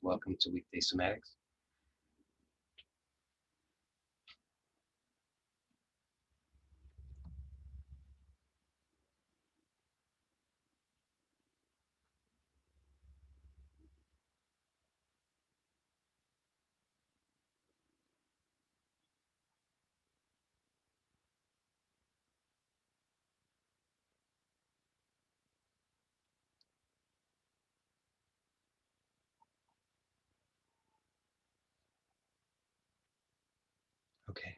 Welcome to Weekday Somatics. Okay,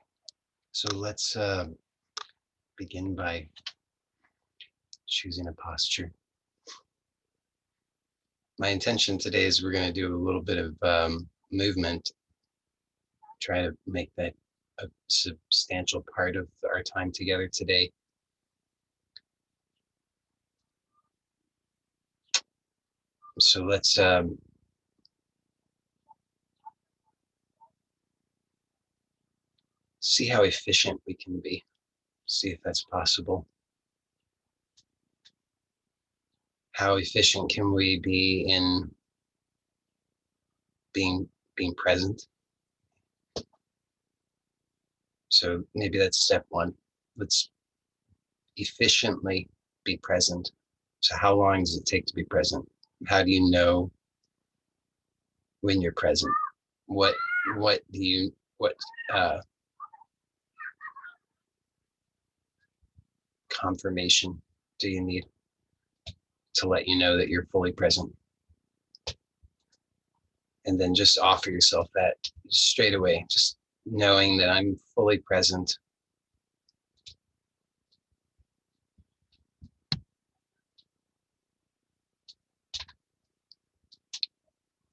so let's begin by choosing a posture. My intention today is we're going to do a little bit of movement, try to make that a substantial part of our time together today. So let's see how efficient we can be, see if that's possible. How efficient can we be in being present? So maybe that's step one. Let's efficiently be present. So how long does it take to be present? How do you know when you're present? What confirmation do you need to let you know that you're fully present? And then just offer yourself that straight away, just knowing that I'm fully present.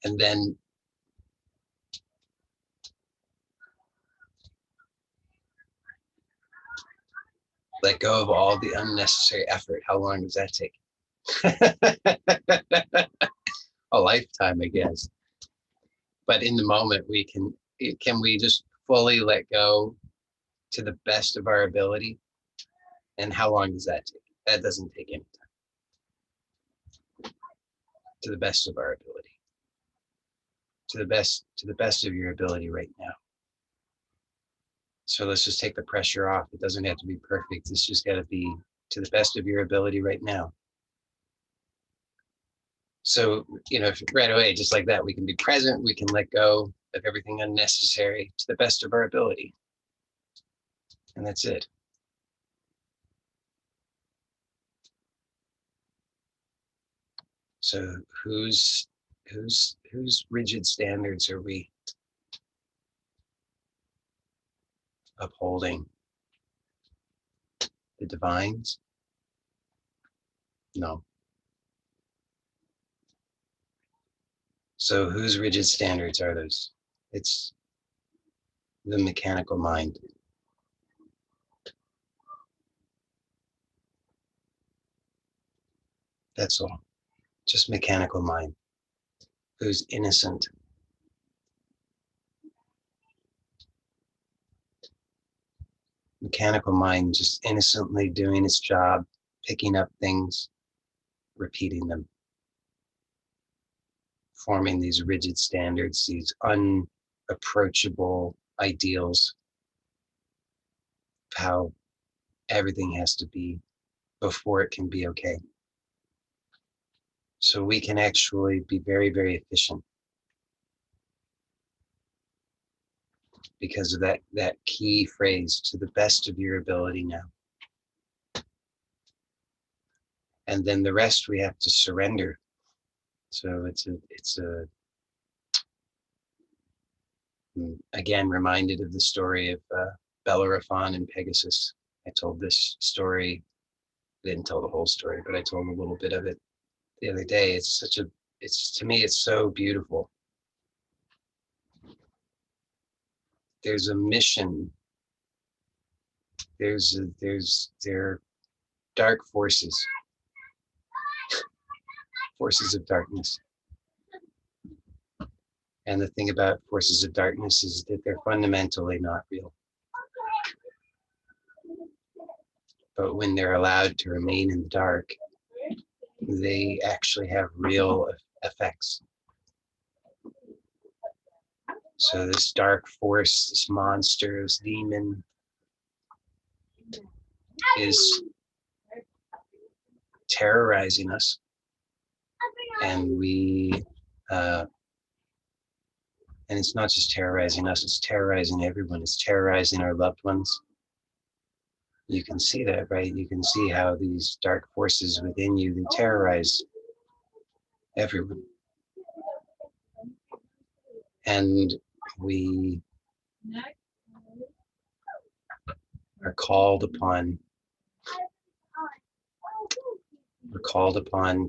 And then let go of all the unnecessary effort. How long does that take? A lifetime, I guess. But in the moment, can we just fully let go to the best of our ability? And how long does that take? That doesn't take any time. To the best of our ability. To the best of your ability right now. So let's just take the pressure off. It doesn't have to be perfect. It's just got to be to the best of your ability right now. So, right away, just like that, we can be present. We can let go of everything unnecessary to the best of our ability. And that's it. So whose rigid standards are we upholding? The divine's? No. So whose rigid standards are those? It's the mechanical mind. That's all. Just mechanical mind. Who's innocent. Mechanical mind just innocently doing its job, picking up things, repeating them, forming these rigid standards, these unapproachable ideals of how everything has to be before it can be okay. So we can actually be very, very efficient because of that key phrase, to the best of your ability now. And then the rest we have to surrender. So it's again, reminded of the story of Bellerophon and Pegasus. I told this story, I didn't tell the whole story, but I told a little bit of it the other day. To me, it's so beautiful. There's a mission. There are dark forces of darkness. And the thing about forces of darkness is that they're fundamentally not real. But when they're allowed to remain in the dark, they actually have real effects. So this dark force, this monster, this demon is terrorizing us. And and it's not just terrorizing us, it's terrorizing everyone. It's terrorizing our loved ones. You can see that, right? You can see how these dark forces within you, they terrorize everyone. And we are called upon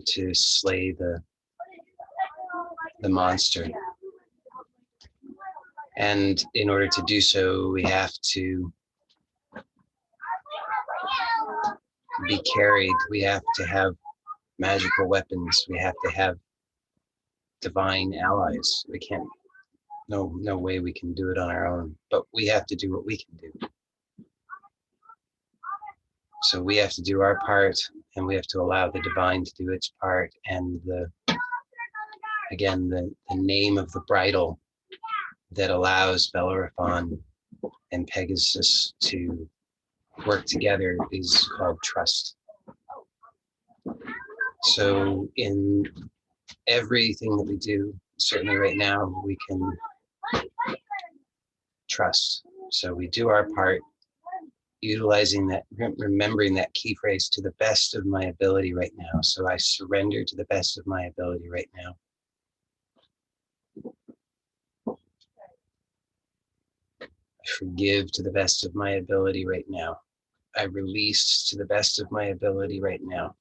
to slay the monster. And in order to do so, we have to be carried. We have to have magical weapons. We have to have divine allies. We can't, no way we can do it on our own, but we have to do what we can do. So we have to do our part, and we have to allow the divine to do its part. And the name of the bridle that allows Bellerophon and Pegasus to work together is called trust. So in everything that we do, certainly right now, we can trust. So we do our part, utilizing that, remembering that key phrase, to the best of my ability right now. So I surrender to the best of my ability right now. I forgive to the best of my ability right now. I release to the best of my ability right now.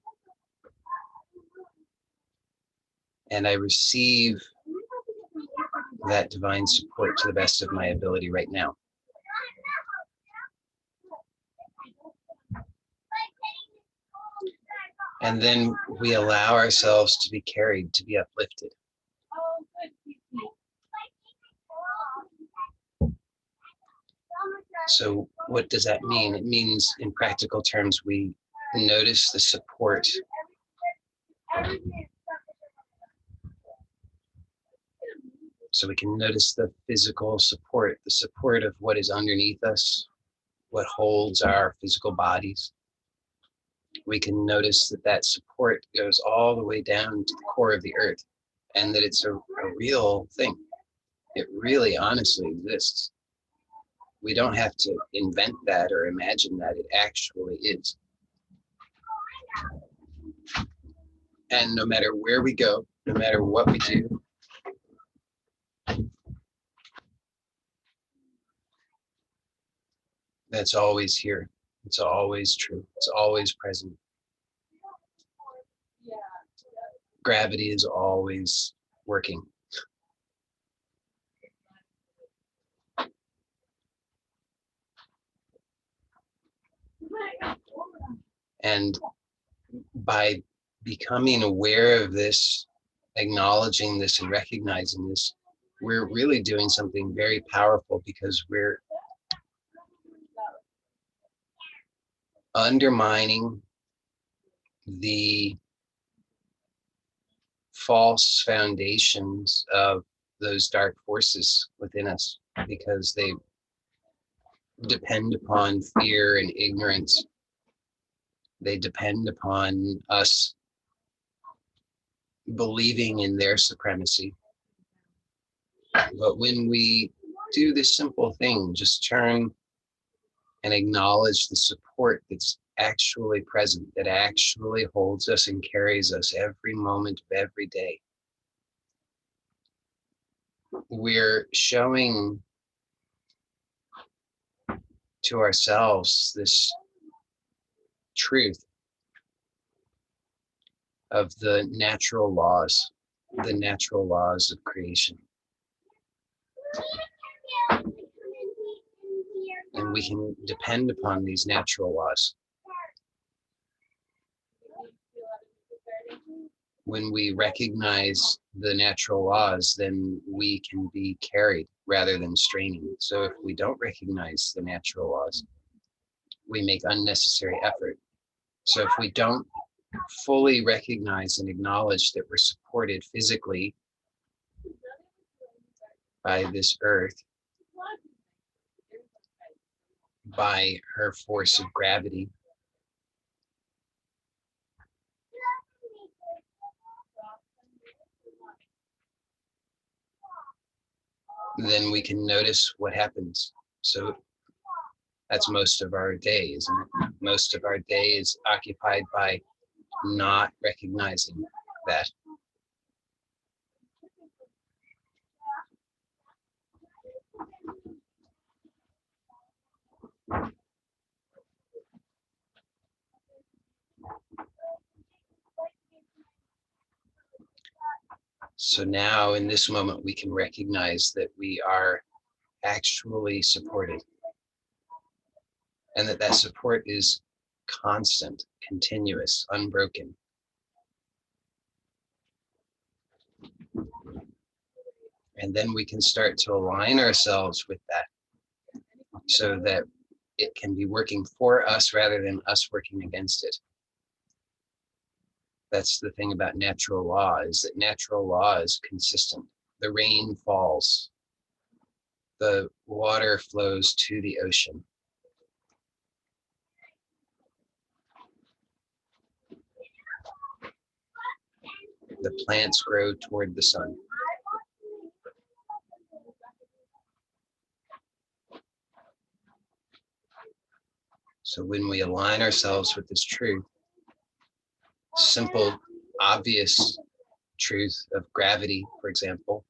And I receive that divine support to the best of my ability right now. And then we allow ourselves to be carried, to be uplifted. So what does that mean? It means, in practical terms, we notice the support. So we can notice the physical support, the support of what is underneath us, what holds our physical bodies. We can notice that that support goes all the way down to the core of the earth, and that it's a real thing. It really honestly exists. We don't have to invent that or imagine that. It actually is. And no matter where we go, no matter what we do, that's always here. It's always true. It's always present. Gravity is always working. And by becoming aware of this, acknowledging this and recognizing this, we're really doing something very powerful, because we're undermining the false foundations of those dark forces within us, because they depend upon fear and ignorance. They depend upon us believing in their supremacy. But when we do this simple thing, just turn and acknowledge the support that's actually present, that actually holds us and carries us every moment of every day, we're showing to ourselves this truth of the natural laws of creation. And we can depend upon these natural laws. When we recognize the natural laws, then we can be carried rather than straining. So if we don't recognize the natural laws, we make unnecessary effort. So if we don't fully recognize and acknowledge that we're supported physically by this earth, by her force of gravity, then we can notice what happens. So that's most of our day, isn't it? Most of our day is occupied by not recognizing that. So now in this moment, we can recognize that we are actually supported, and that that support is constant, continuous, unbroken. And then we can start to align ourselves with that so that it can be working for us rather than us working against it. That's the thing about natural law, is that natural law is consistent. The rain falls, the water flows to the ocean. The plants grow toward the sun. So when we align ourselves with this truth, simple, obvious truth of gravity, for example,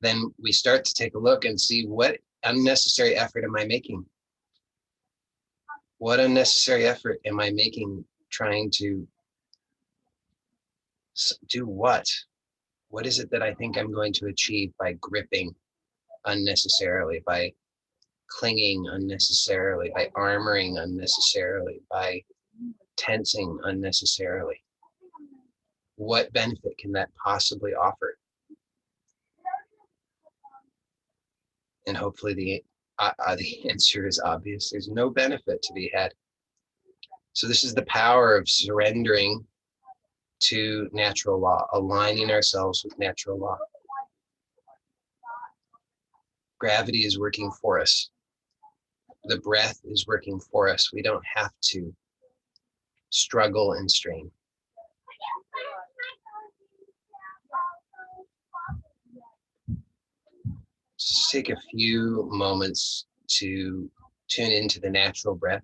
then we start to take a look and see, what unnecessary effort am I making? What unnecessary effort am I making trying to do what? What is it that I think I'm going to achieve by gripping unnecessarily, by clinging unnecessarily, by armoring unnecessarily, by tensing unnecessarily? What benefit can that possibly offer? And hopefully the answer is obvious. There's no benefit to be had. So this is the power of surrendering to natural law, aligning ourselves with natural law. Gravity is working for us. The breath is working for us. We don't have to struggle and strain. Just take a few moments to tune into the natural breath.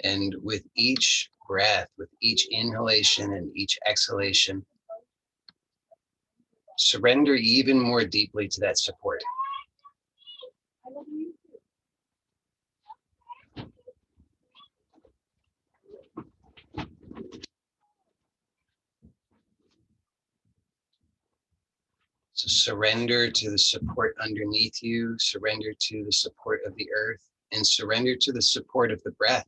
And with each breath, with each inhalation and each exhalation, surrender even more deeply to that support. So surrender to the support underneath you, surrender to the support of the earth, and surrender to the support of the breath.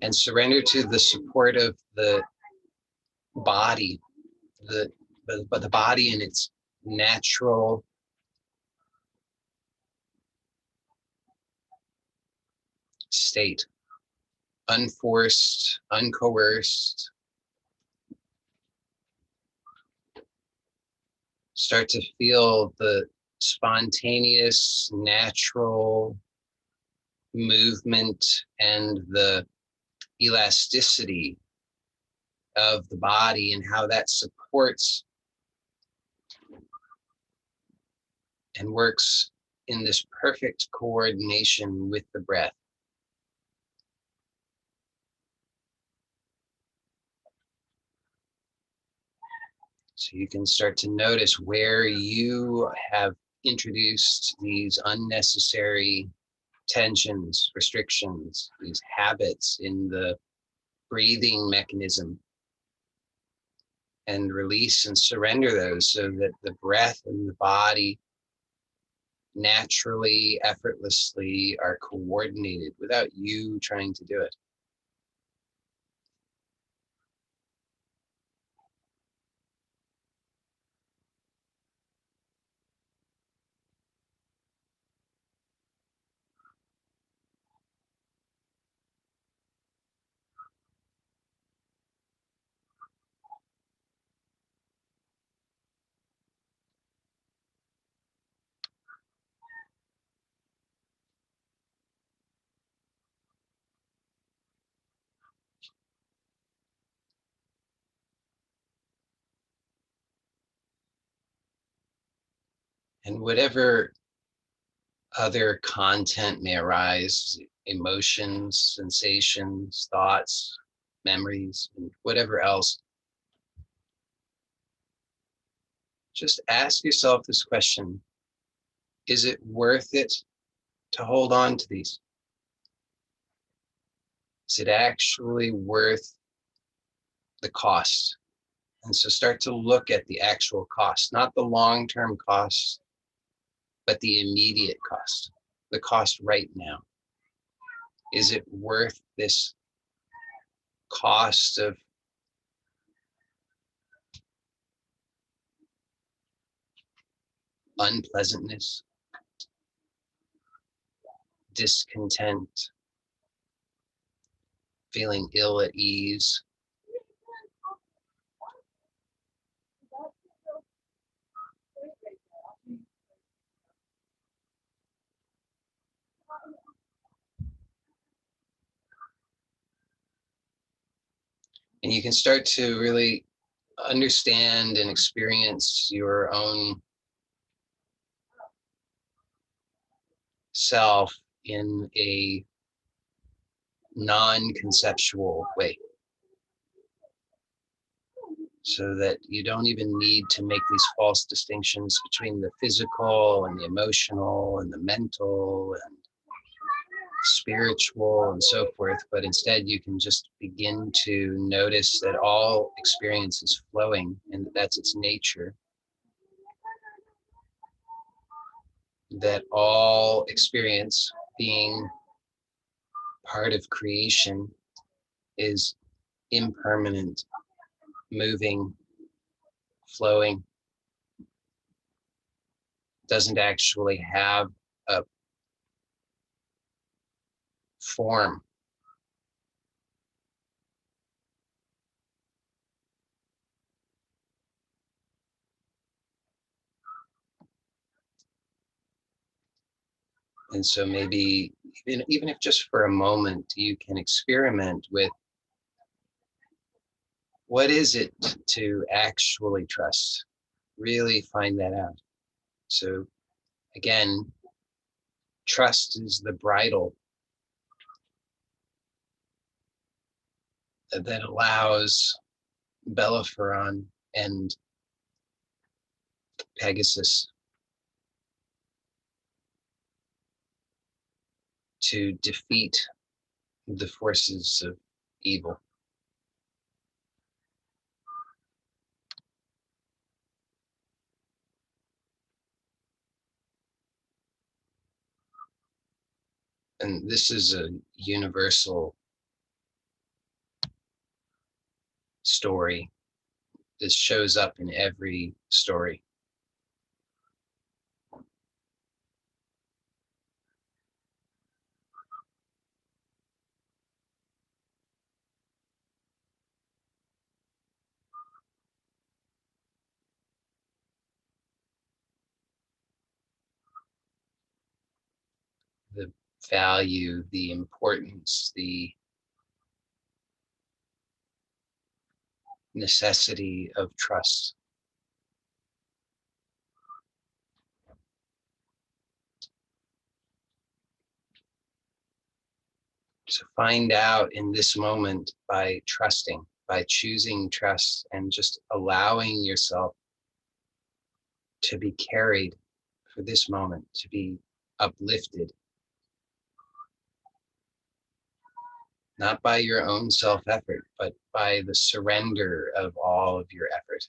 And surrender to the support of the body, the body in its natural state, unforced, uncoerced. Start to feel the spontaneous, natural movement and the elasticity of the body and how that supports and works in this perfect coordination with the breath. So you can start to notice where you have introduced these unnecessary tensions, restrictions, these habits in the breathing mechanism, and release and surrender those so that the breath and the body naturally, effortlessly are coordinated without you trying to do it. And whatever other content may arise, emotions, sensations, thoughts, memories, and whatever else, just ask yourself this question: is it worth it to hold on to these? Is it actually worth the cost? And so start to look at the actual cost, not the long-term cost, but the immediate cost, the cost right now. Is it worth this cost of unpleasantness, discontent, feeling ill at ease? And you can start to really understand and experience your own self in a non-conceptual way, so that you don't even need to make these false distinctions between the physical and the emotional and the mental and spiritual and so forth, but instead you can just begin to notice that all experience is flowing and that's its nature, that all experience, being part of creation, is impermanent, moving, flowing, doesn't actually have a form. And so maybe even if just for a moment you can experiment with, what is it to actually trust? Really find that out. So again, trust is the bridle that allows Bellerophon and Pegasus to defeat the forces of evil. And this is a universal story. This shows up in every story. The value, the importance, the necessity of trust. To find out in this moment by trusting, by choosing trust and just allowing yourself to be carried for this moment, to be uplifted, not by your own self-effort, but by the surrender of all of your effort.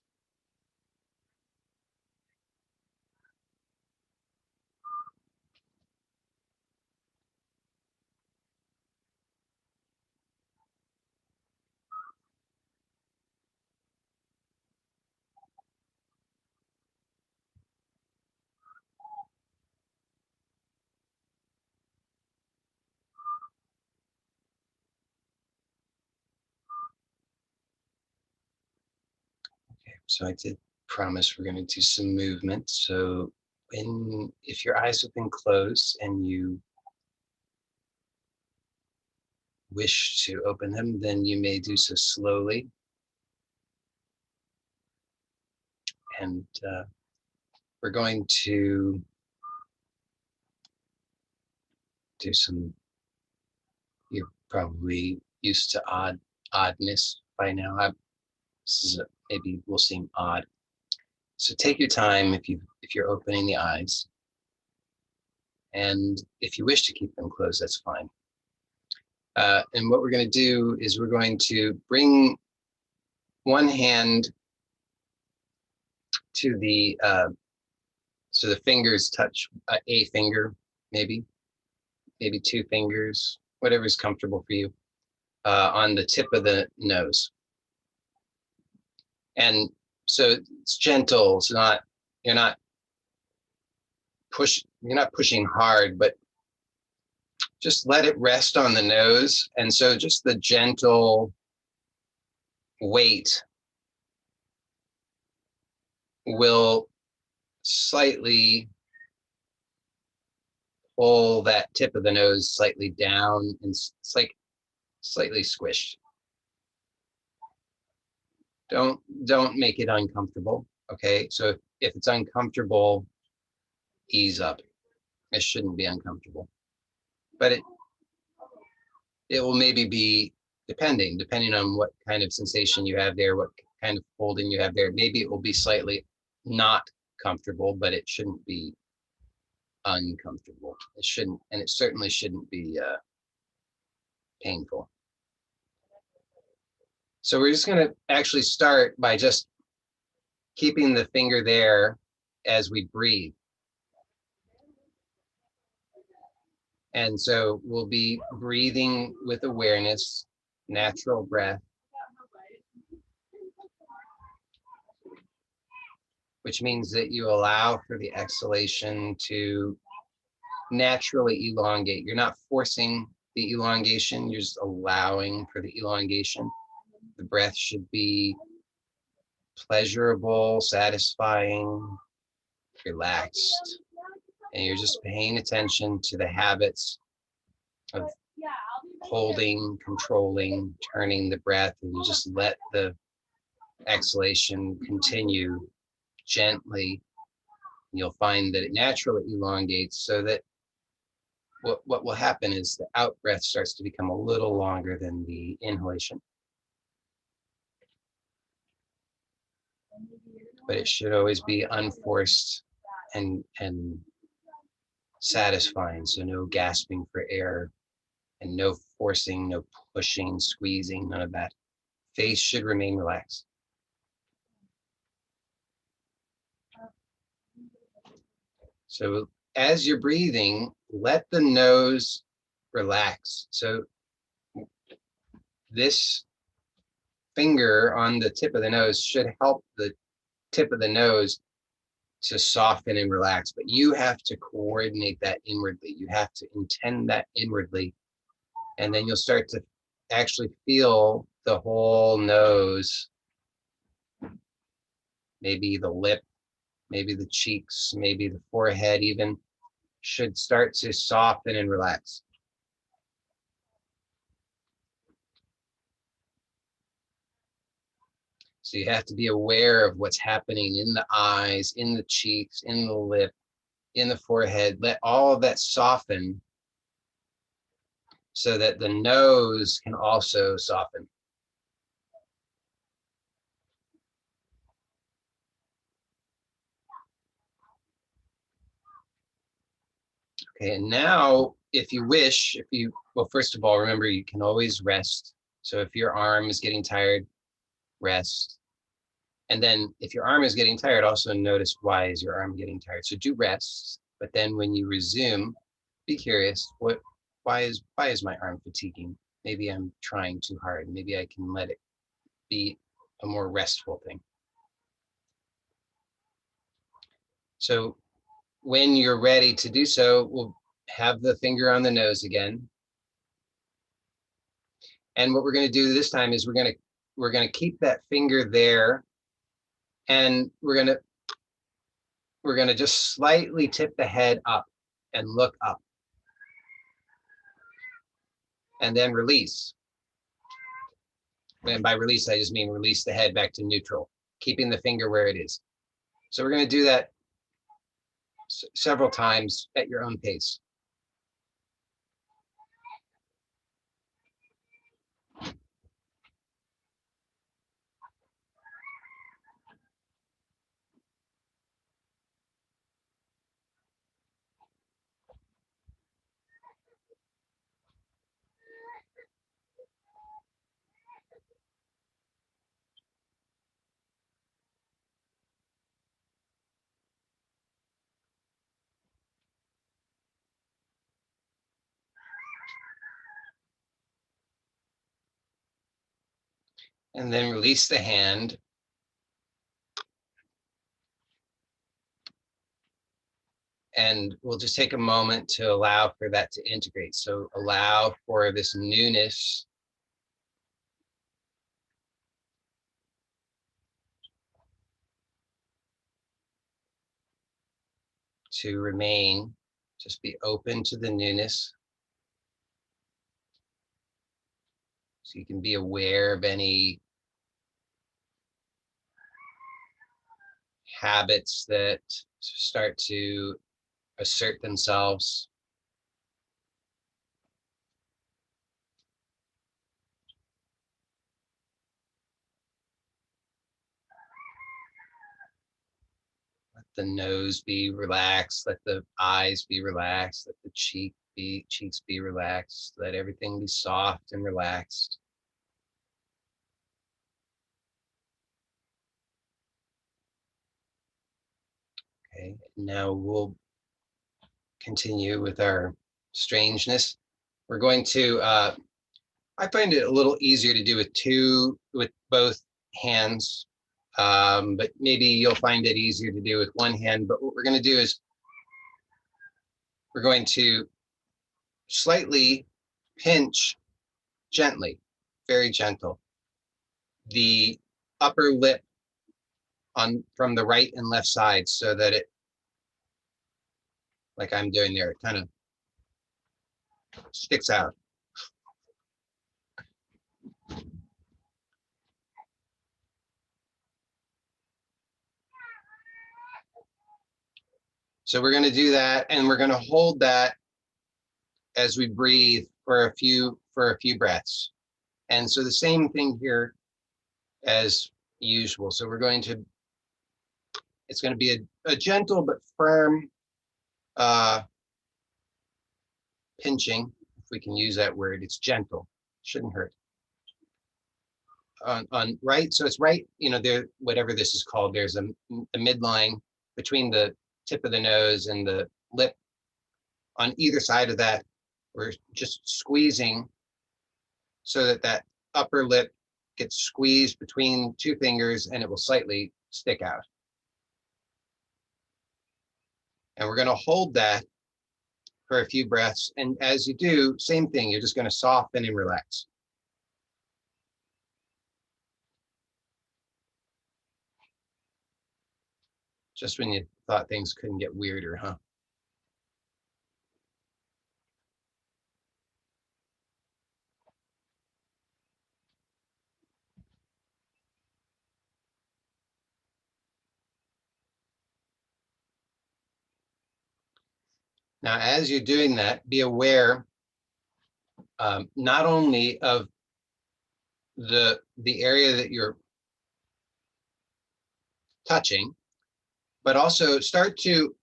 Okay, so I did promise we're going to do some movement. So if your eyes have been closed and you wish to open them, then you may do so slowly and we're going to do some, you're probably used to oddness by now. Maybe will seem odd. So take your time if you're opening the eyes. And if you wish to keep them closed, that's fine. And what we're going to do is we're going to bring one hand to the, so the fingers touch a finger, maybe two fingers, whatever's comfortable for you, on the tip of the nose. And so it's gentle. It's not, you're not pushing hard, but just let it rest on the nose. And so just the gentle weight will slightly pull that tip of the nose slightly down, and it's like slightly squished. Don't make it uncomfortable. Okay, so if it's uncomfortable, ease up. It shouldn't be uncomfortable, but it will maybe be depending on what kind of sensation you have there, what kind of holding you have there. Maybe it will be slightly not comfortable, but it shouldn't be uncomfortable. It shouldn't, and it certainly shouldn't be painful. So we're just going to actually start by just keeping the finger there as we breathe. And so we'll be breathing with awareness, natural breath, which means that you allow for the exhalation to naturally elongate. You're not forcing the elongation, you're just allowing for the elongation. The breath should be pleasurable, satisfying, relaxed, and you're just paying attention to the habits of holding, controlling, turning the breath, and you just let the exhalation continue gently. You'll find that it naturally elongates, so that what will happen is the out breath starts to become a little longer than the inhalation. But it should always be unforced and satisfying. So no gasping for air, and no forcing, no pushing, squeezing, none of that. Face should remain relaxed. So as you're breathing, let the nose relax. So this finger on the tip of the nose should help the tip of the nose to soften and relax, but you have to coordinate that inwardly. You have to intend that inwardly, and then you'll start to actually feel the whole nose, maybe the lip, maybe the cheeks, maybe the forehead even, should start to soften and relax. So you have to be aware of what's happening in the eyes, in the cheeks, in the lip, in the forehead. Let all of that soften so that the nose can also soften. Okay, and now if you wish, well, first of all, remember you can always rest. So if your arm is getting tired, rest. And then if your arm is getting tired, also notice, why is your arm getting tired? So do rest, but then when you resume, be curious, why is my arm fatiguing? Maybe I'm trying too hard. Maybe I can let it be a more restful thing. So when you're ready to do so, we'll have the finger on the nose again. And what we're going to do this time is we're going to keep that finger there, and we're going to just slightly tip the head up and look up. And then release. And by release, I just mean release the head back to neutral, keeping the finger where it is. So we're going to do that several times at your own pace. And then release the hand. And we'll just take a moment to allow for that to integrate. So allow for this newness to remain. Just be open to the newness. So you can be aware of any habits that start to assert themselves. Let the nose be relaxed, let the eyes be relaxed, let the cheeks be relaxed, let everything be soft and relaxed. Okay, now we'll continue with our strangeness. We're going to, I find it a little easier to do with both hands, but maybe you'll find it easier to do with one hand. But what we're going to do is we're going to slightly pinch gently, very gentle, the upper lip on from the right and left side so that it, like I'm doing there, it kind of sticks out. So we're going to do that, and we're going to hold that as we breathe for a few breaths. And so the same thing here as usual. So we're going to, it's going to be a gentle but firm pinching, if we can use that word. It's gentle, shouldn't hurt. On right, so it's right, you know, there, whatever this is called, there's a midline between the tip of the nose and the lip. On either side of that, we're just squeezing so that that upper lip gets squeezed between two fingers and it will slightly stick out. And we're going to hold that for a few breaths. And as you do, same thing, you're just going to soften and relax. Just when you thought things couldn't get weirder, huh? Now, as you're doing that, be aware not only of the area that you're touching, but also start to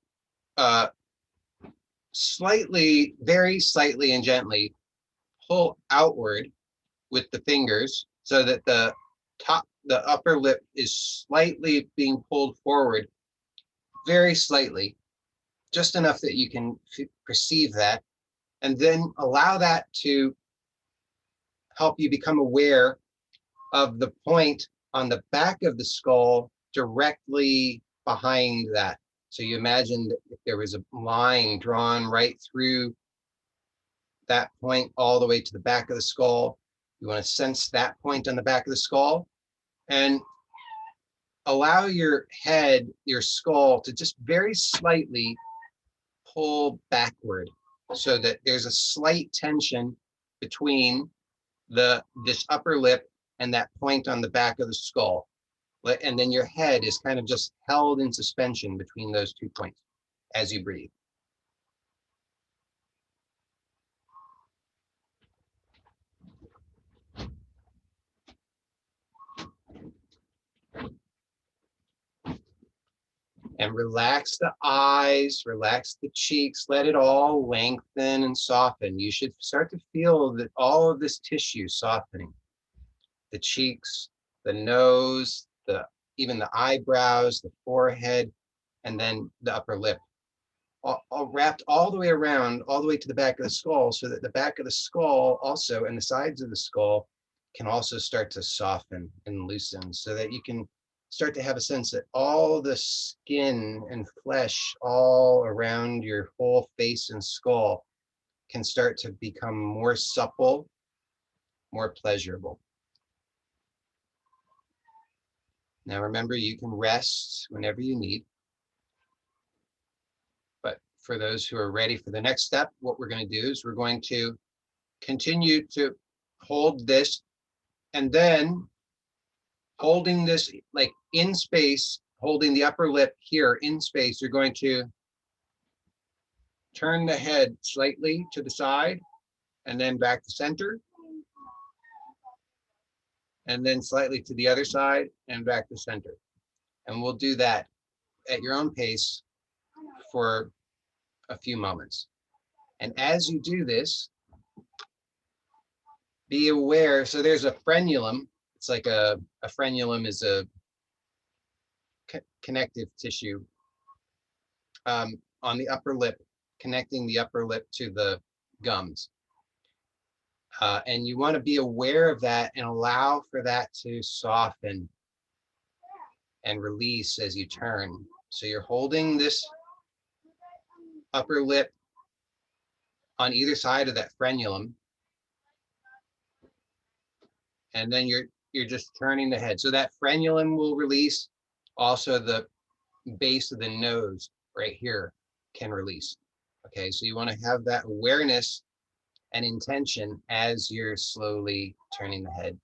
slightly, very slightly and gently pull outward with the fingers so that the upper lip is slightly being pulled forward, very slightly, just enough that you can perceive that, and then allow that to help you become aware of the point on the back of the skull directly behind that. So you imagine that if there was a line drawn right through that point all the way to the back of the skull, you want to sense that point on the back of the skull and allow your head, your skull, to just very slightly pull backward so that there's a slight tension between this upper lip and that point on the back of the skull. And then your head is kind of just held in suspension between those 2 points. as you breathe. And relax the eyes, relax the cheeks, let it all lengthen and soften. You should start to feel that all of this tissue softening. The cheeks, the nose, even the eyebrows, the forehead, and then the upper lip. All wrapped all the way around, all the way to the back of the skull, so that the back of the skull also and the sides of the skull can also start to soften and loosen, so that you can start to have a sense that all the skin and flesh all around your whole face and skull can start to become more supple, more pleasurable. Now remember, you can rest whenever you need. But for those who are ready for the next step, what we're going to do is we're going to continue to hold this, and then holding this like in space, holding the upper lip here in space, you're going to turn the head slightly to the side and then back to center, and then slightly to the other side and back to center. And we'll do that at your own pace for a few moments. And as you do this, be aware, so there's a frenulum. It's like a frenulum is a connective tissue on the upper lip, connecting the upper lip to the gums. And you want to be aware of that and allow for that to soften and release as you turn. So you're holding this upper lip on either side of that frenulum, and then you're just turning the head. So that frenulum will release. Also the base of the nose right here can release. Okay, so you want to have that awareness and intention as you're slowly turning the head.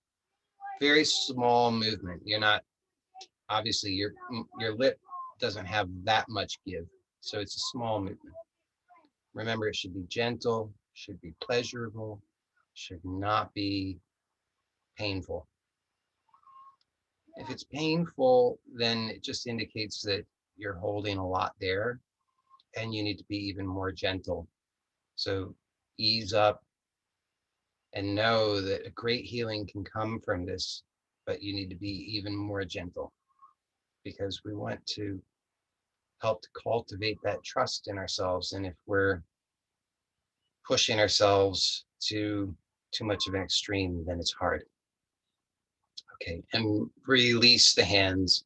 Very small movement. You're not, obviously your lip doesn't have that much give, so it's a small movement. Remember, it should be gentle, should be pleasurable, should not be painful. If it's painful, then it just indicates that you're holding a lot there and you need to be even more gentle. So ease up and know that a great healing can come from this, but you need to be even more gentle, because we want to help to cultivate that trust in ourselves. And if we're pushing ourselves to too much of an extreme, then it's hard. Okay, and release the hands.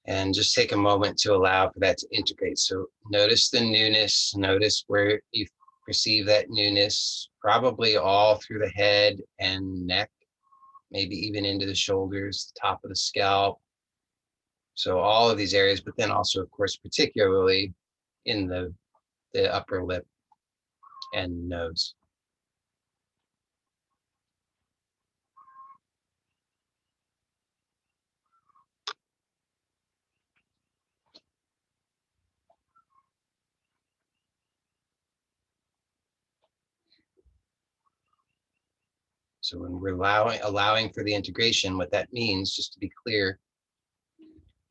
And just take a moment to allow for that to integrate. So notice the newness, notice where you perceive that newness, probably all through the head and neck, maybe even into the shoulders, the top of the scalp. So all of these areas, but then also, of course, particularly in the upper lip and nose. So when we're allowing for the integration, what that means, just to be clear,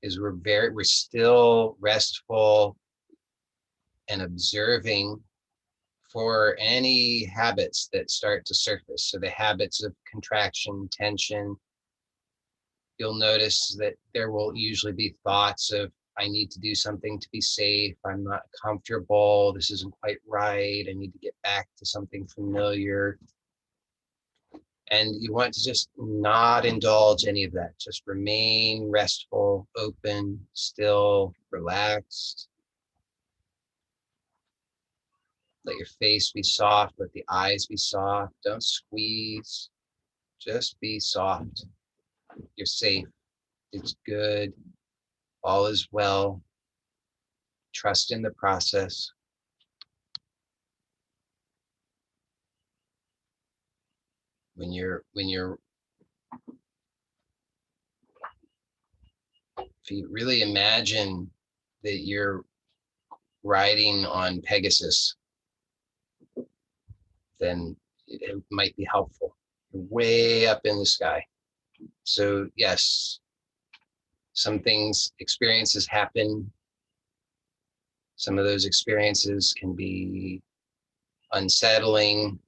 is we're still restful and observing for any habits that start to surface. So the habits of contraction, tension, you'll notice that there will usually be thoughts of, I need to do something to be safe, I'm not comfortable, this isn't quite right, I need to get back to something familiar. And you want to just not indulge any of that. Just remain restful, open, still, relaxed. Let your face be soft, let the eyes be soft. Don't squeeze, just be soft. You're safe, it's good, all is well. Trust in the process. When you're if you really imagine that you're riding on Pegasus, then it might be helpful. Way up in the sky. So yes, some experiences happen. Some of those experiences can be unsettling,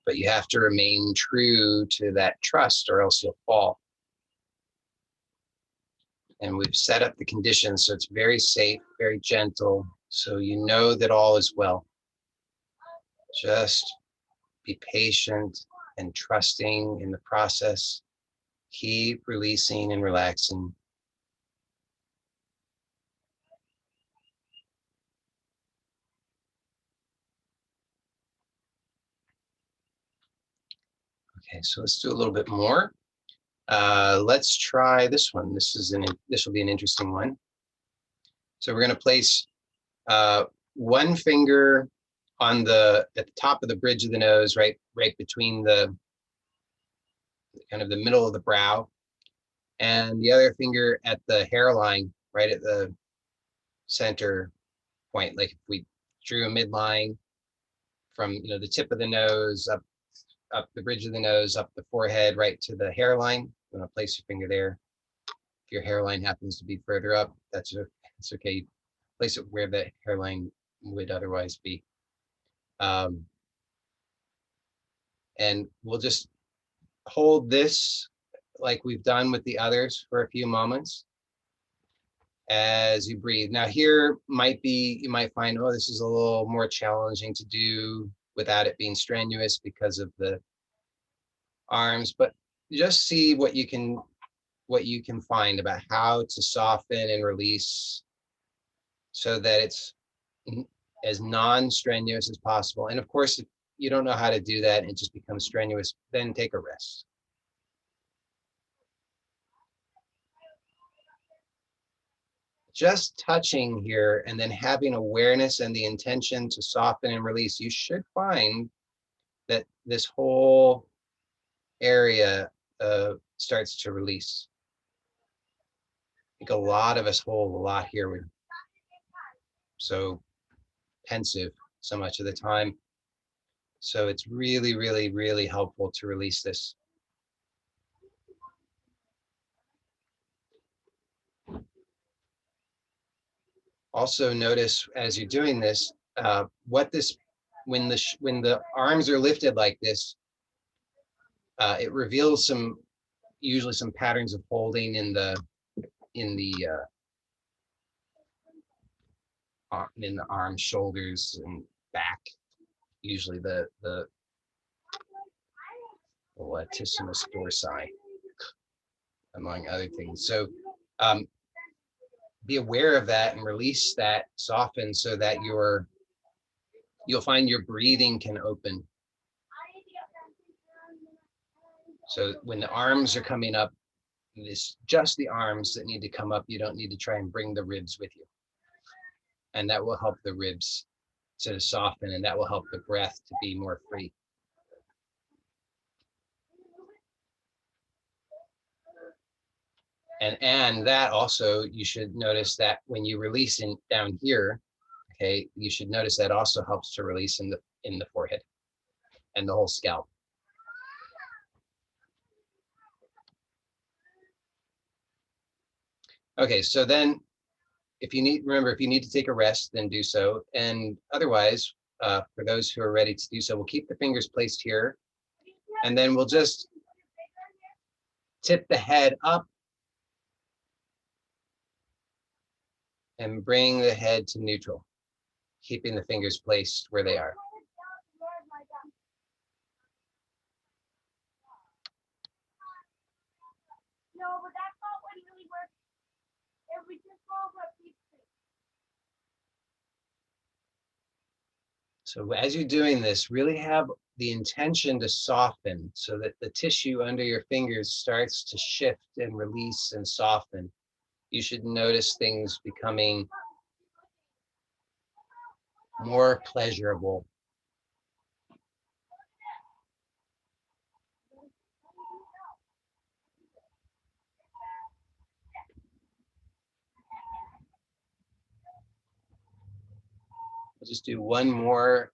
but you have to remain true to that trust or else you'll fall. And we've set up the conditions so it's very safe, very gentle, so you know that all is well. Just be patient and trusting in the process. Keep releasing and relaxing. Okay, so let's do a little bit more. Let's try this one. This will be an interesting one. So we're going to place one finger at the top of the bridge of the nose, right between the kind of the middle of the brow, and the other finger at the hairline, right at the center point. Like if we drew a midline from the tip of the nose up the bridge of the nose, up the forehead, right to the hairline. You want to place your finger there. If your hairline happens to be further up, that's okay. Place it where the hairline would otherwise be. And we'll just hold this like we've done with the others for a few moments as you breathe. Now here you might find, oh, this is a little more challenging to do without it being strenuous because of the arms, but just see what you can find about how to soften and release so that it's as non-strenuous as possible. And of course, if you don't know how to do that and it just becomes strenuous, then take a rest. Just touching here and then having awareness and the intention to soften and release, you should find that this whole area starts to release. I think a lot of us hold a lot here. We're so pensive so much of the time. So it's really, really, really helpful to release this. Also notice as you're doing this, when the arms are lifted like this, it reveals usually some patterns of holding in the arms, shoulders, and back. Usually the latissimus dorsi, among other things. So be aware of that and release that, soften, so that you'll find your breathing can open. So when the arms are coming up, it's just the arms that need to come up. You don't need to try and bring the ribs with you. And that will help the ribs to soften, and that will help the breath to be more free. And that also, you should notice that when you release down here, okay, you should notice that also helps to release in the forehead and the whole scalp. Okay, so then if you need to take a rest, then do so. And otherwise, for those who are ready to do so, we'll keep the fingers placed here, and then we'll just tip the head up and bring the head to neutral, keeping the fingers placed where they are. No, but that's not what really works. If we just go over a piece. So as you're doing this, really have the intention to soften so that the tissue under your fingers starts to shift and release and soften. You should notice things becoming more pleasurable. I'll just do one more.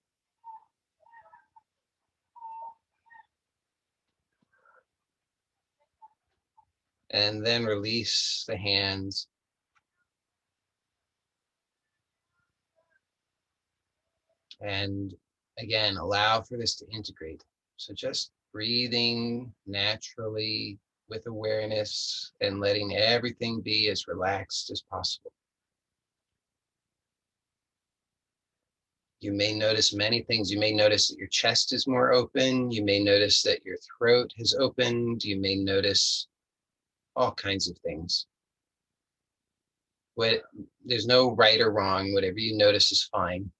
And then release the hands. And again, allow for this to integrate. So just breathing naturally with awareness and letting everything be as relaxed as possible. You may notice many things. You may notice that your chest is more open. You may notice that your throat has opened. You may notice all kinds of things. There's no right or wrong. Whatever you notice is fine.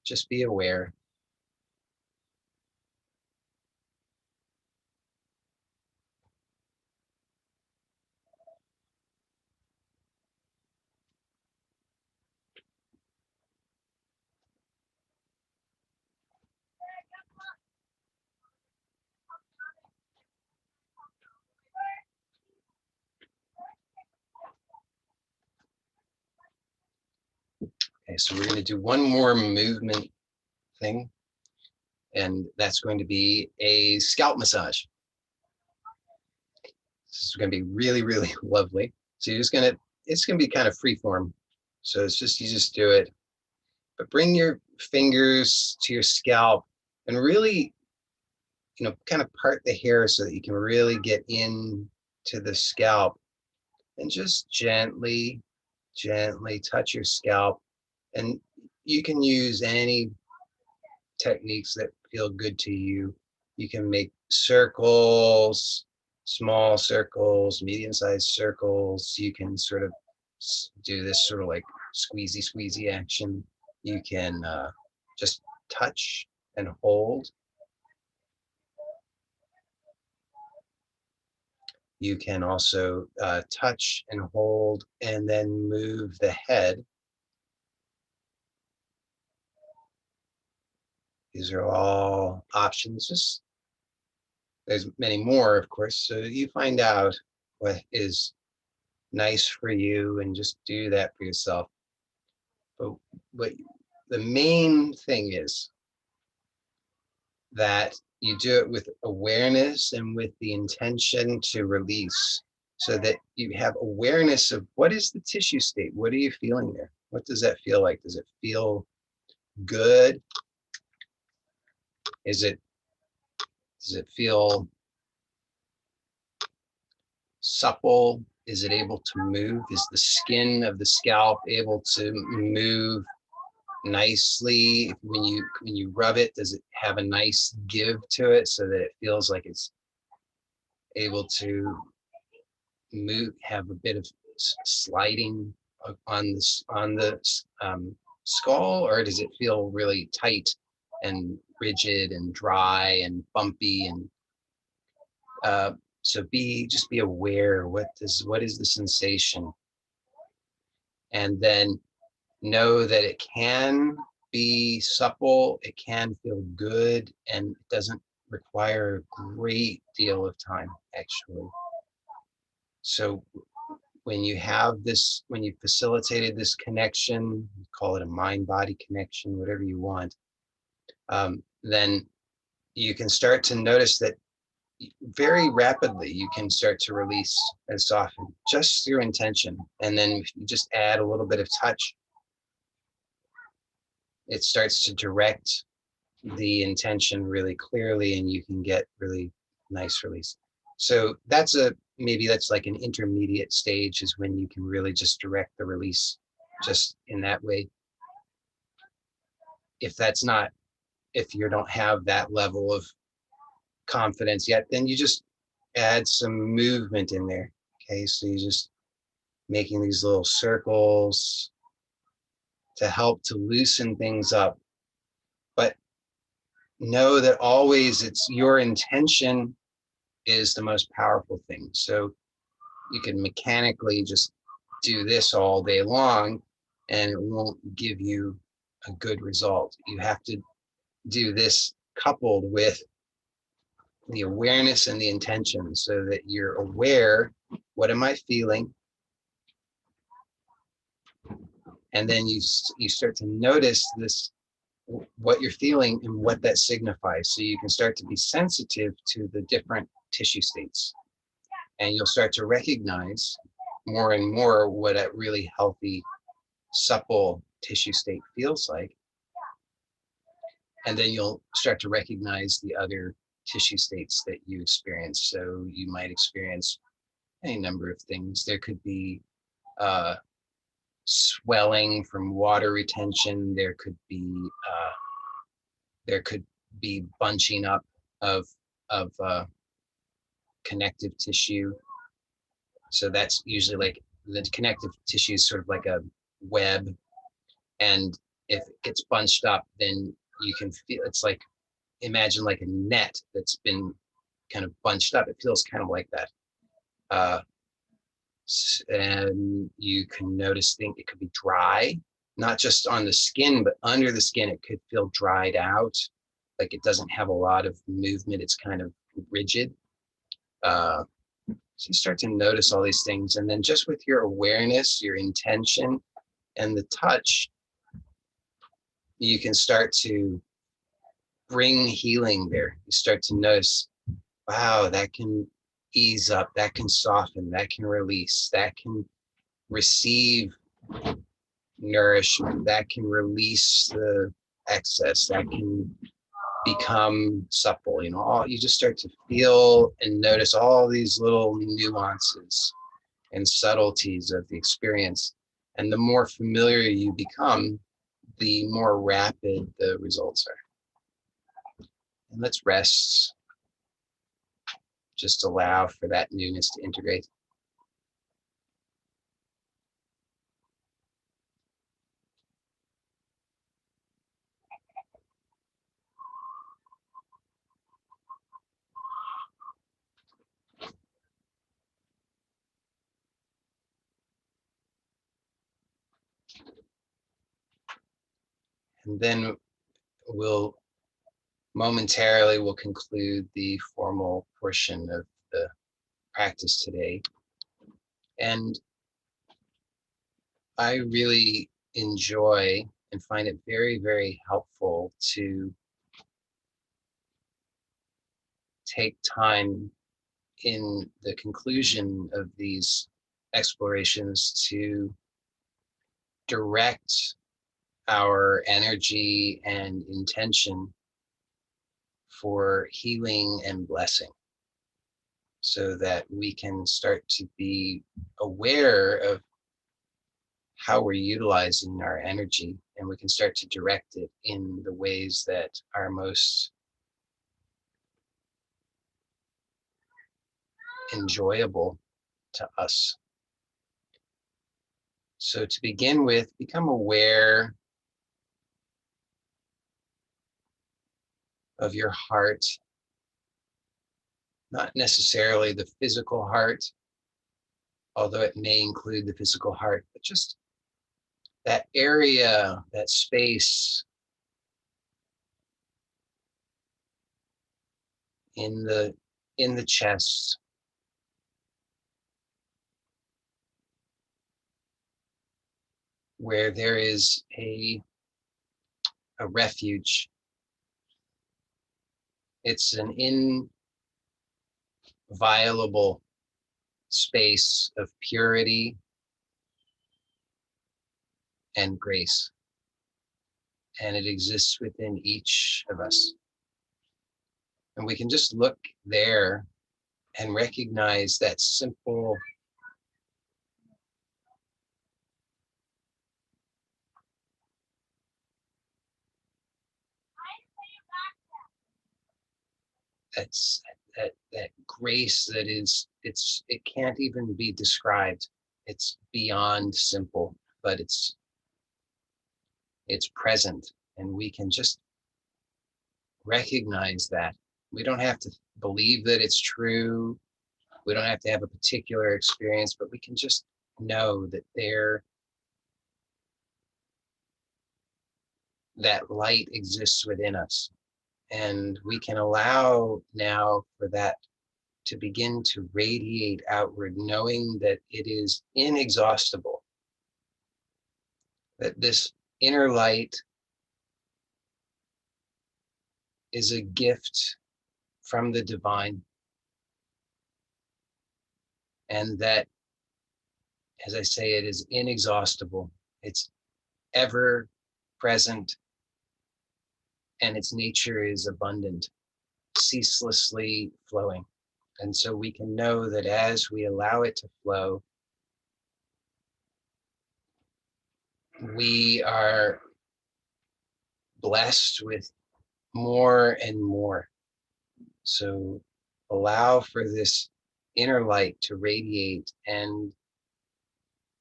Just be aware. Okay, so we're going to do one more movement thing, and that's going to be a scalp massage. This is going to be really, really lovely. So you're just going to, it's going to be kind of free form. So it's just, you just do it, but bring your fingers to your scalp and really, kind of part the hair so that you can really get in to the scalp, and just gently, gently touch your scalp. And you can use any techniques that feel good to you. You can make circles, small circles, medium-sized circles. You can sort of do this sort of like squeezy action. You can just touch and hold. You can also touch and hold and then move the head. These are all options. There's many more, of course, so you find out what is nice for you and just do that for yourself. But what the main thing is that you do it with awareness and with the intention to release, so that you have awareness of what is the tissue state. What are you feeling there? What does that feel like? Does it feel good? Does it feel supple? Is it able to move? Is the skin of the scalp able to move nicely? When you rub it, does it have a nice give to it so that it feels like it's able to move, have a bit of sliding on the skull, or does it feel really tight and rigid and dry and bumpy? And so just be aware. What is the sensation? And then know that it can be supple, it can feel good, and it doesn't require a great deal of time, actually. So when you have this, when you facilitated this connection, call it a mind-body connection, whatever you want, then you can start to notice that very rapidly you can start to release and soften just through intention. And then if you just add a little bit of touch, it starts to direct the intention really clearly, and you can get really nice release. So maybe that's like an intermediate stage, is when you can really just direct the release just in that way. If you don't have that level of confidence yet, then you just add some movement in there. Okay, so you just making these little circles to help to loosen things up. But know that always it's your intention is the most powerful thing. So you can mechanically just do this all day long and it won't give you a good result. You have to do this coupled with the awareness and the intention, so that you're aware, what am I feeling? And then you start to notice this, what you're feeling and what that signifies. So you can start to be sensitive to the different tissue states. And you'll start to recognize more and more what a really healthy, supple tissue state feels like. And then you'll start to recognize the other tissue states that you experience. So you might experience any number of things. There could be swelling from water retention. There could be bunching up of connective tissue. So that's usually like the connective tissue is sort of like a web, and if it gets bunched up, then you can feel it's like, imagine like a net that's been kind of bunched up. It feels kind of like that. And you can notice things, it could be dry, not just on the skin, but under the skin, it could feel dried out. Like it doesn't have a lot of movement. It's kind of rigid. So you start to notice all these things. And then just with your awareness, your intention, and the touch, you can start to bring healing there. You start to notice, wow, that can ease up, that can soften, that can release, that can receive nourishment, that can release the excess, that can become supple. You just start to feel and notice all these little nuances and subtleties of the experience. And the more familiar you become, the more rapid the results are. And let's rest. Just allow for that newness to integrate. And then we'll conclude the formal portion of the practice today. And I really enjoy and find it very, very helpful to take time in the conclusion of these explorations to direct our energy and intention for healing and blessing, so that we can start to be aware of how we're utilizing our energy, and we can start to direct it in the ways that are most enjoyable to us. So to begin with, become aware of your heart, not necessarily the physical heart, although it may include the physical heart, but just that area, that space in the chest, where there is a refuge. It's an inviolable space of purity and grace, and it exists within each of us. And we can just look there and recognize that simple that's that grace that is, it can't even be described. It's beyond simple, but it's present, and we can just recognize that. We don't have to believe that it's true. We don't have to have a particular experience, but we can just know that that light exists within us. And we can allow now for that to begin to radiate outward, knowing that it is inexhaustible. that this inner light is a gift from the divine, and that, as I say, it is inexhaustible. It's ever present, and its nature is abundant, ceaselessly flowing. And so we can know that as we allow it to flow, we are blessed with more and more. So allow for this inner light to radiate and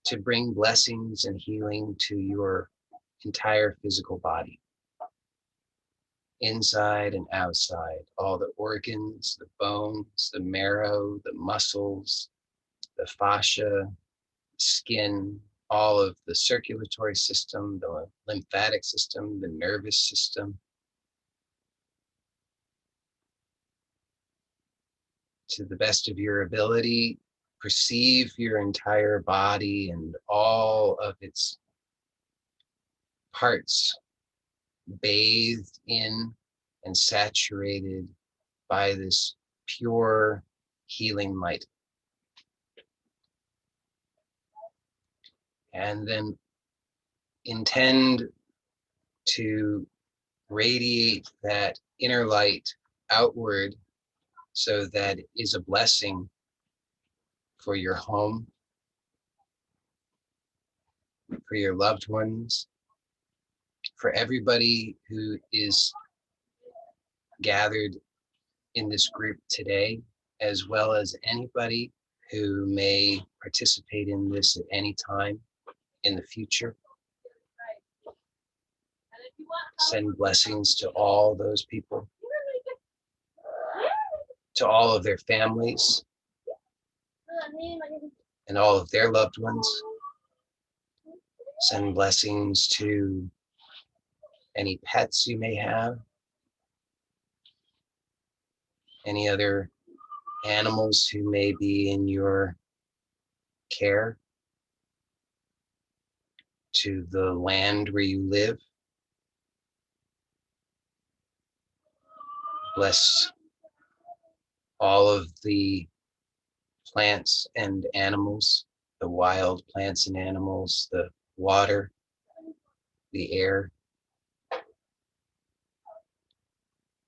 to bring blessings and healing to your entire physical body, inside and outside, all the organs, the bones, the marrow, the muscles, the fascia, skin, all of the circulatory system, the lymphatic system, the nervous system, to the best of your ability. Perceive your entire body and all of its parts bathed in and saturated by this pure healing light. And then intend to radiate that inner light outward so that it is a blessing for your home, for your loved ones, for everybody who is gathered in this group today, as well as anybody who may participate in this at any time in the future. Send blessings to all those people, to all of their families, and all of their loved ones. Send blessings to any pets you may have, any other animals who may be in your care, to the land where you live. Bless all of the plants and animals, the wild plants and animals, the water, the air.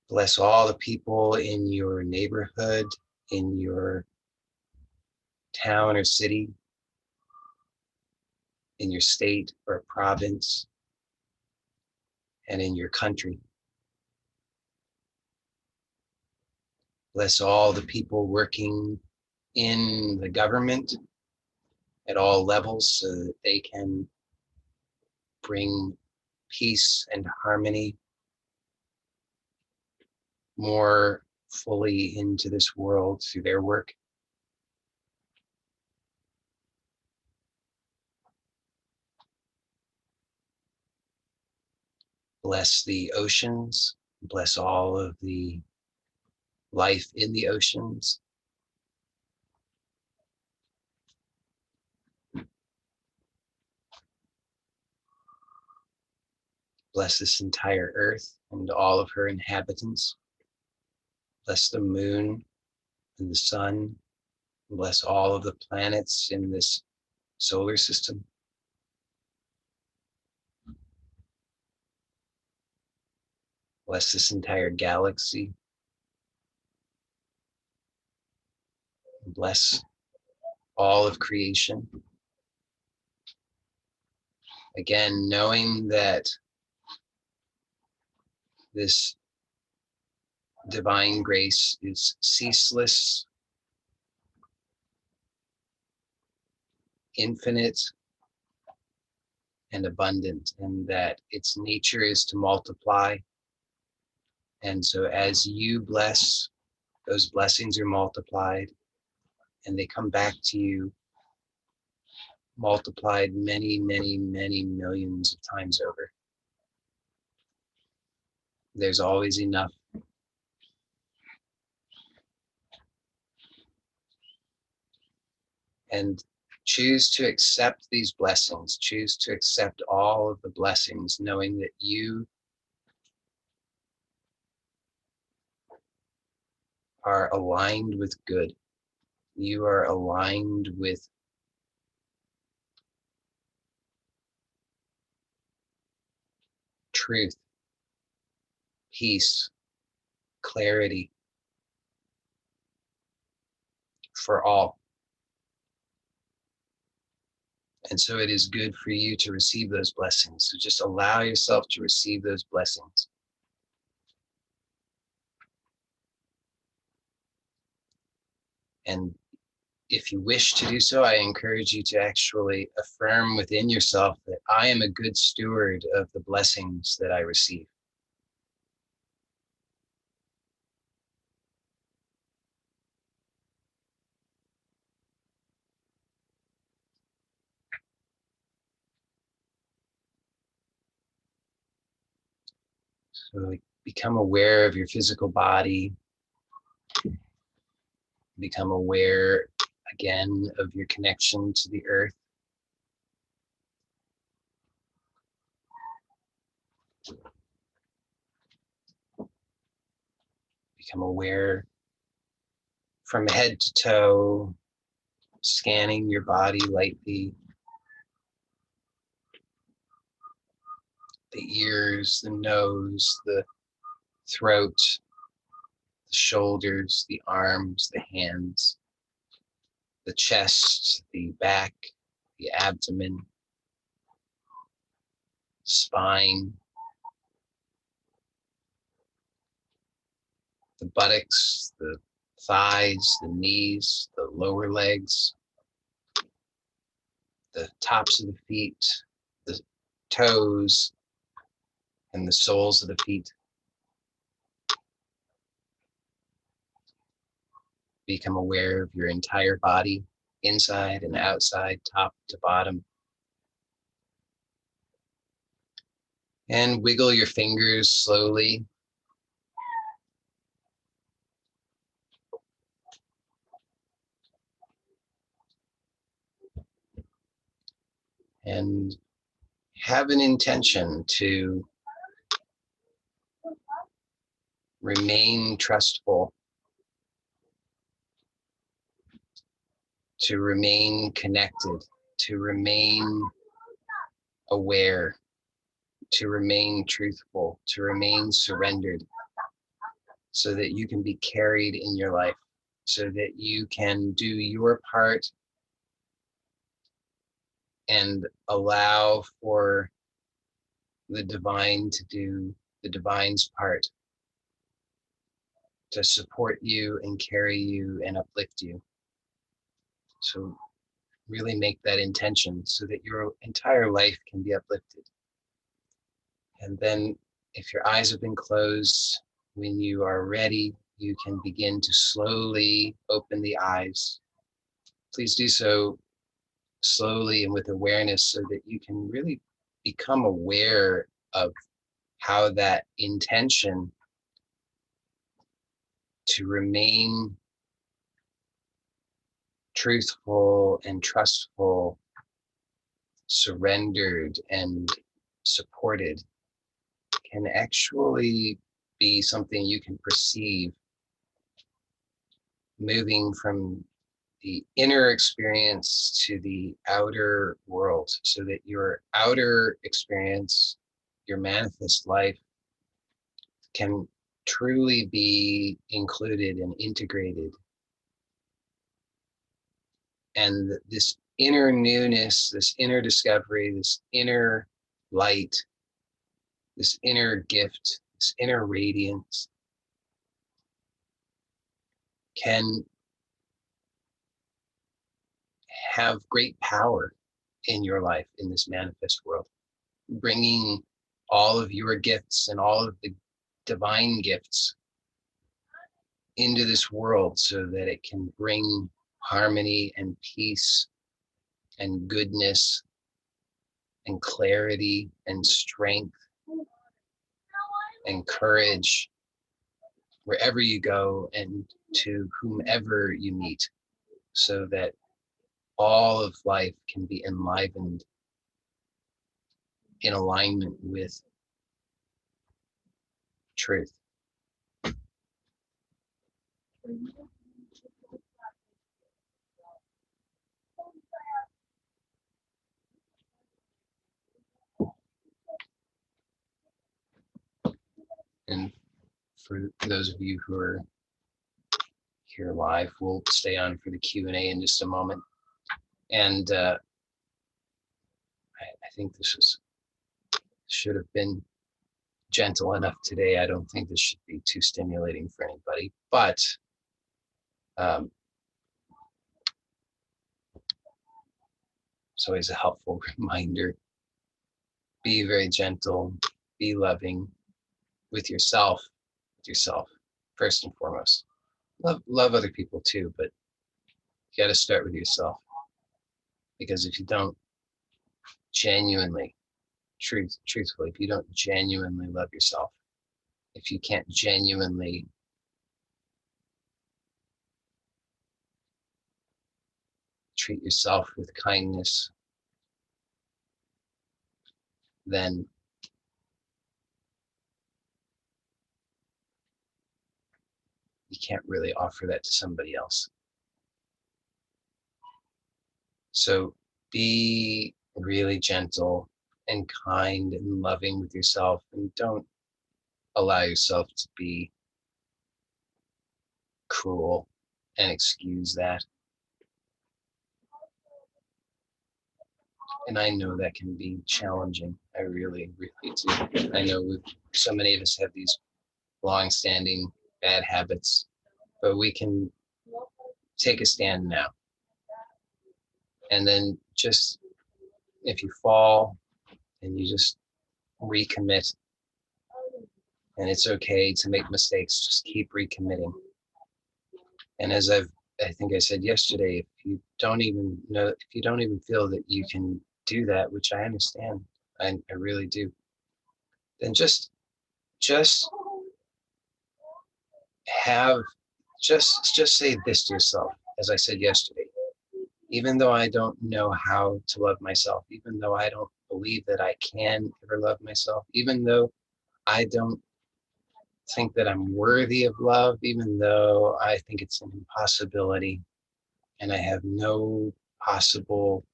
Bless all the people in your neighborhood, in your town or city, in your state or province, and in your country. Bless all the people working in the government at all levels so that they can bring peace and harmony more fully into this world through their work. Bless the oceans, bless all of the life in the oceans. Bless this entire earth and all of her inhabitants. Bless the moon and the sun. Bless all of the planets in this solar system. Bless this entire galaxy. Bless all of creation. Again, knowing that this divine grace is ceaseless, infinite, and abundant, and that its nature is to multiply. And so as you bless, those blessings are multiplied, and they come back to you multiplied many, many, many millions of times over. There's always enough. And Choose to accept these blessings. Choose to accept all of the blessings, knowing that you are aligned with good. You are aligned with truth, peace, clarity for all. And so it is good for you to receive those blessings. So just allow yourself to receive those blessings. And if you wish to do so, I encourage you to actually affirm within yourself that I am a good steward of the blessings that I receive. So become aware of your physical body. Become aware again of your connection to the earth. Become aware from head to toe, scanning your body lightly. The ears, the nose, the throat, the shoulders, the arms, the hands, the chest, the back, the abdomen, spine, the buttocks, the thighs, the knees, the lower legs, the tops of the feet, the toes, and the soles of the feet. Become aware of your entire body, inside and outside, top to bottom. And wiggle your fingers slowly. And have an intention to remain trustful, to remain connected, to remain aware, to remain truthful, to remain surrendered, so that you can be carried in your life, so that you can do your part and allow for the divine to do the divine's part, to support you and carry you and uplift you. So really make that intention so that your entire life can be uplifted. And then if your eyes have been closed, when you are ready, you can begin to slowly open the eyes. Please do so slowly and with awareness so that you can really become aware of how that intention to remain truthful and trustful, surrendered and supported can actually be something you can perceive moving from the inner experience to the outer world, so that your outer experience, your manifest life, can truly be included and integrated. And this inner newness, this inner discovery, this inner light, this inner gift, this inner radiance can have great power in your life in this manifest world, bringing all of your gifts and all of the divine gifts into this world so that it can bring harmony and peace and goodness and clarity and strength and courage wherever you go and to whomever you meet, so that all of life can be enlivened in alignment with truth. And for those of you who are here live, we'll stay on for the Q&A in just a moment. And I think this should have been gentle enough today. I don't think this should be too stimulating for anybody, but it's always a helpful reminder. Be very gentle, be loving with yourself, first and foremost. Love other people too, but you got to start with yourself. Because if you don't genuinely, truthfully, if you don't genuinely love yourself, if you can't genuinely treat yourself with kindness, then you can't really offer that to somebody else. So be really gentle and kind and loving with yourself, and don't allow yourself to be cruel and excuse that. And I know that can be challenging. I really, really do. I know so many of us have these long-standing bad habits, but we can take a stand now. And then just, if you fall, and you just recommit. And it's okay to make mistakes, just keep recommitting. And as I think I said yesterday, if you don't even feel that you can do that, which I understand, I really do, then just say this to yourself, as I said yesterday. Even though I don't know how to love myself, even though I don't believe that I can ever love myself, even though I don't think that I'm worthy of love, even though I think it's an impossibility, and I have no possible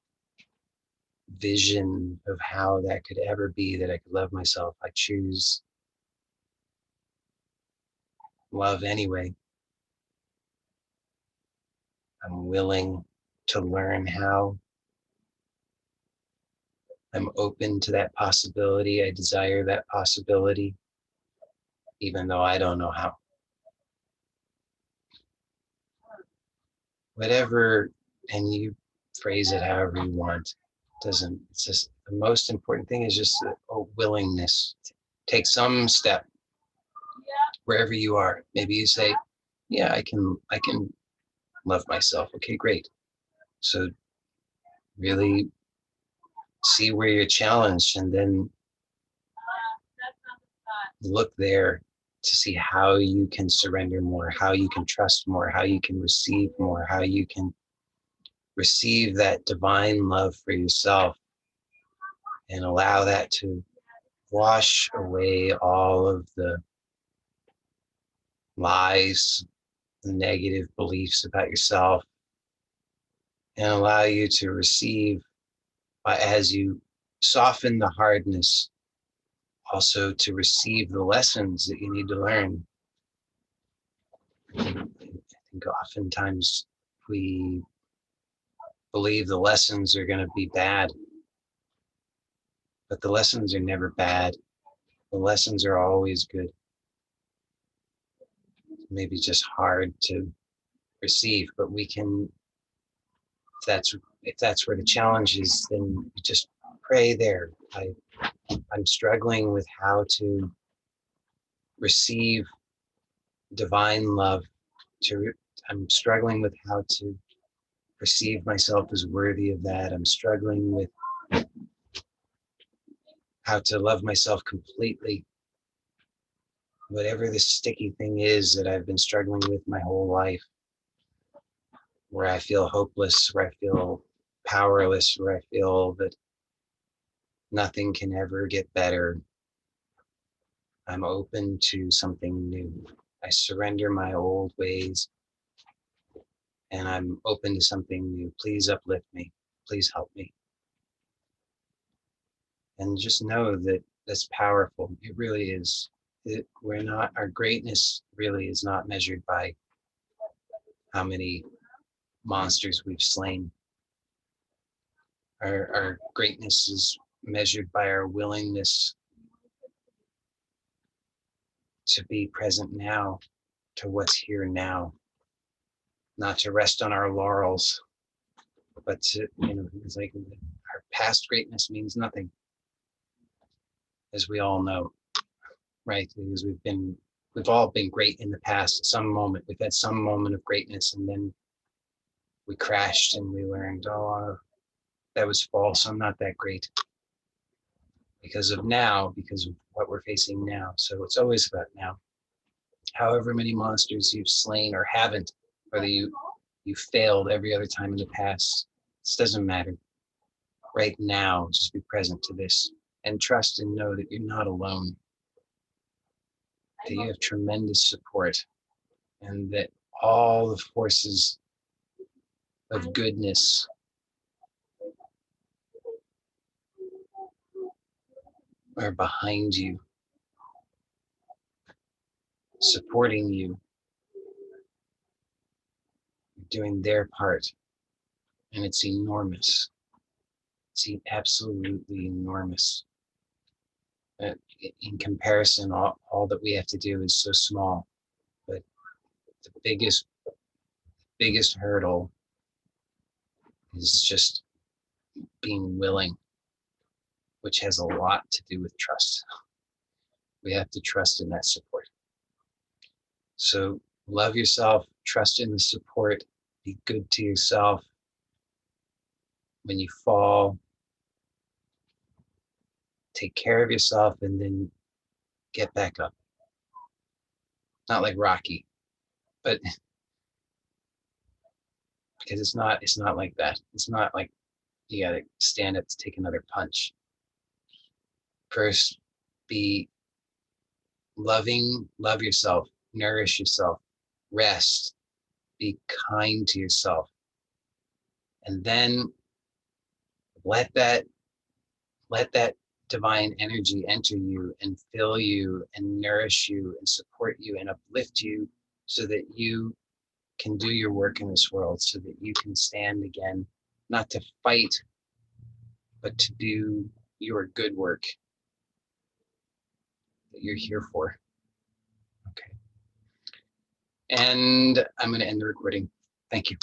vision of how that could ever be, that I could love myself, I choose love anyway. I'm willing to learn how. I'm open to that possibility. I desire that possibility, even though I don't know how. Whatever, and you phrase it however you want. It's just, the most important thing is just a willingness to take some step wherever you are. Maybe you say, yeah, I can love myself. Okay, great. So really see where you're challenged, and then look there to see how you can surrender more, how you can trust more, how you can receive more, how you can receive that divine love for yourself, and allow that to wash away all of the lies, the negative beliefs about yourself, and allow you to receive, as you soften the hardness, also to receive the lessons that you need to learn. I think oftentimes we believe the lessons are going to be bad, but the lessons are never bad. The lessons are always good. Maybe just hard to receive, but we can, if that's where the challenge is, then you just pray there. I'm struggling with how to receive divine love. I'm struggling with how to perceive myself as worthy of that. I'm struggling with how to love myself completely. Whatever this sticky thing is that I've been struggling with my whole life, where I feel hopeless, where I feel powerless, where I feel that nothing can ever get better, I'm open to something new. I surrender my old ways and I'm open to something new. Please uplift me. Please help me. And just know that that's powerful. It really is. We're not, our greatness really is not measured by how many monsters we've slain. Our greatness is measured by our willingness to be present now, to what's here now, not to rest on our laurels, but to, it's like our past greatness means nothing, as we all know, right? Because we've all been great in the past at some moment. We've had some moment of greatness, and then we crashed and we learned, oh, that was false. I'm not that great because of now, because of what we're facing now. So it's always about now. However many monsters you've slain or haven't, whether you failed every other time in the past, this doesn't matter. Right now, just be present to this and trust and know that you're not alone, that you have tremendous support, and that all the forces of goodness are behind you, supporting you, doing their part. And it's enormous. It's absolutely enormous. In comparison, all that we have to do is so small. But the biggest hurdle is just being willing, which has a lot to do with trust. We have to trust in that support. So love yourself, trust in the support, be good to yourself. When you fall, take care of yourself and then get back up. Not like Rocky, but because it's not like that. It's not like you gotta stand up to take another punch. First, be loving, love yourself, nourish yourself, rest, be kind to yourself. And then let that divine energy enter you and fill you and nourish you and support you and uplift you so that you can do your work in this world, so that you can stand again, not to fight, but to do your good work that you're here for. Okay. And I'm going to end the recording. Thank you.